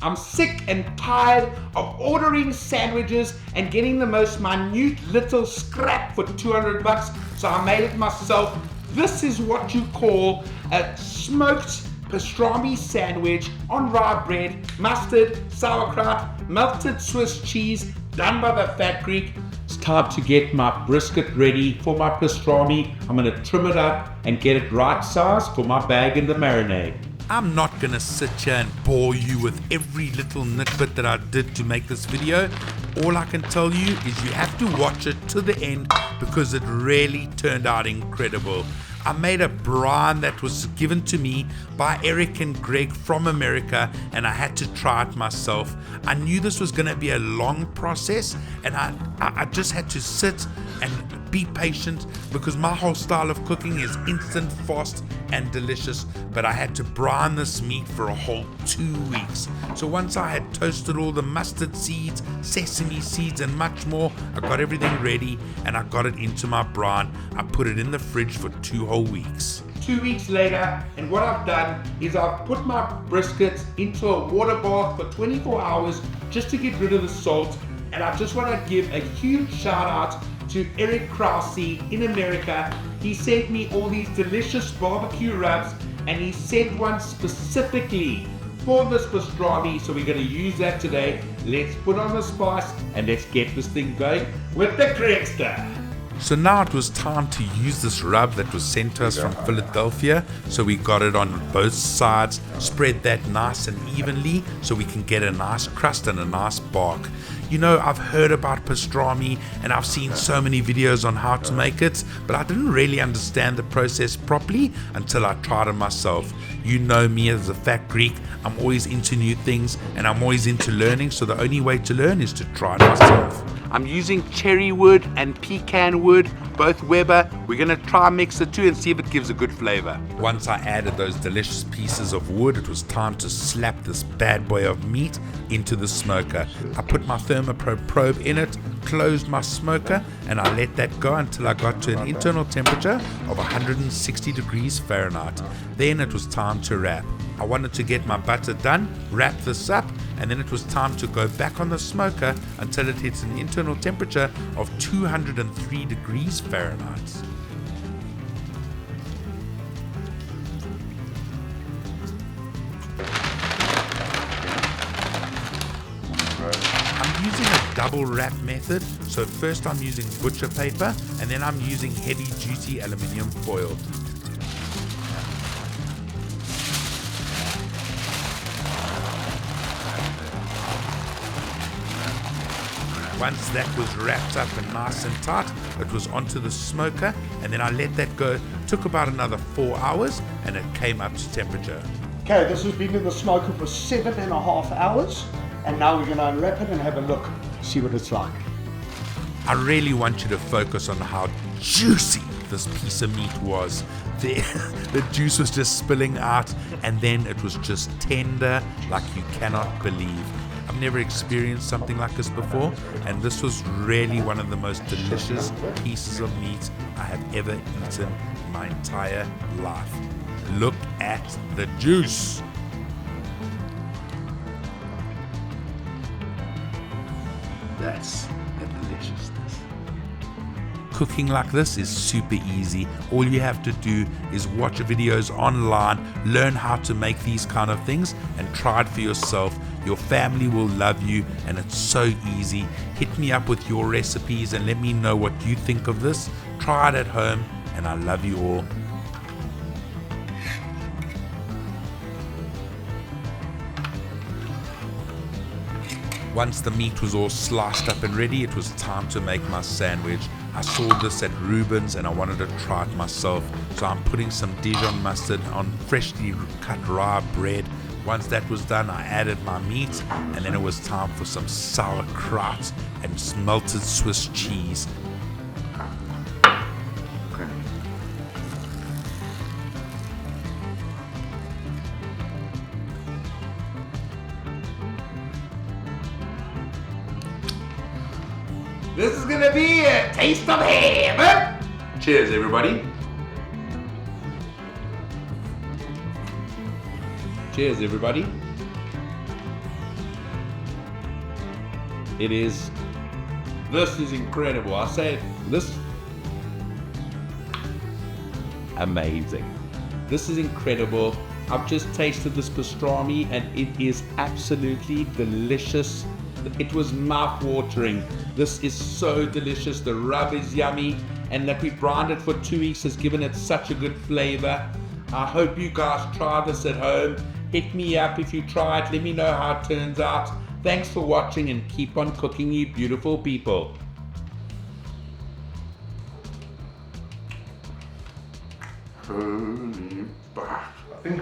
I'm sick and tired of ordering sandwiches and getting the most minute little scrap for 200 bucks, so I made it myself. This is what you call a smoked pastrami sandwich on rye bread, mustard, sauerkraut, melted Swiss cheese, done by the Fat Greek. It's time to get my brisket ready for my pastrami. I'm going to trim it up and get it right size for my bag in the marinade. I'm not going to sit here and bore you with every little nitbit that I did to make this video. All I can tell you is you have to watch it to the end because it really turned out incredible. I made a brine that was given to me by Eric and Greg from America, and I had to try it myself. I knew this was going to be a long process, and I just had to sit and be patient because my whole style of cooking is instant, fast, and delicious. But I had to brine this meat for a whole 2 weeks. So once I had toasted all the mustard seeds, sesame seeds, and much more, I got everything ready and I got it into my brine. I put it in the fridge for 2 whole weeks. 2 weeks later, and what I've done is I've put my brisket into a water bath for 24 hours just to get rid of the salt. And I just want to give a huge shout out to Eric Krause in America. He sent me all these delicious barbecue rubs, and he sent one specifically for this pastrami, so we're going to use that today. Let's put on the spice and let's get this thing going with the Greeksta. So now it was time to use this rub that was sent to us from Philadelphia. So we got it on both sides, spread that nice and evenly so we can get a nice crust and a nice bark. You know, I've heard about pastrami and I've seen so many videos on how to make it, but I didn't really understand the process properly until I tried it myself. You know me as a Fat Greek, I'm always into new things and I'm always into learning, so the only way to learn is to try it myself. I'm using cherry wood and pecan wood, both Weber. We're going to try and mix the two and see if it gives a good flavor. Once I added those delicious pieces of wood, it was time to slap this bad boy of meat into the smoker. I put my thermoprobe probe in it, closed my smoker, and I let that go until I got to an internal temperature of 160 degrees Fahrenheit. Then it was time to wrap. I wanted to get my butter done, wrap this up, and then it was time to go back on the smoker until it hits an internal temperature of 203 degrees Fahrenheit. I'm using a double wrap method, so first I'm using butcher paper and then I'm using heavy duty aluminium foil. Once that was wrapped up and nice and tight, it was onto the smoker, and then I let that go. Took about another 4 hours and it came up to temperature. Okay, this has been in the smoker for 7.5 hours, and now we're going to unwrap it and have a look, see what it's like. I really want you to focus on how juicy this piece of meat was. The juice was just spilling out, and then it was just tender like you cannot believe. I've never experienced something like this before, and this was really one of the most delicious pieces of meat I have ever eaten in my entire life. Look at the juice. That's the deliciousness. Cooking like this is super easy. All you have to do is watch videos online, learn how to make these kind of things, and try it for yourself. Your family will love you, and it's so easy. Hit me up with your recipes and let me know what you think of this. Try it at home, and I love you all. Once the meat was all sliced up and ready, it was time to make my sandwich. I saw this at Reuben's and I wanted to try it myself, so I'm putting some Dijon mustard on freshly cut rye bread. Once that was done, I added my meat, and then it was time for some sauerkraut and melted Swiss cheese. This is gonna be a taste of heaven. Cheers, everybody. Cheers, everybody. This is incredible. I say this, amazing. This is incredible. I've just tasted this pastrami and it is absolutely delicious. It was mouth-watering. This is so delicious. The rub is yummy, and that we brined it for 2 weeks has given it such a good flavor. I hope you guys try this at home. Hit me up if you try it. Let me know how it turns out. Thanks for watching and keep on cooking, you beautiful people. Holy fuck.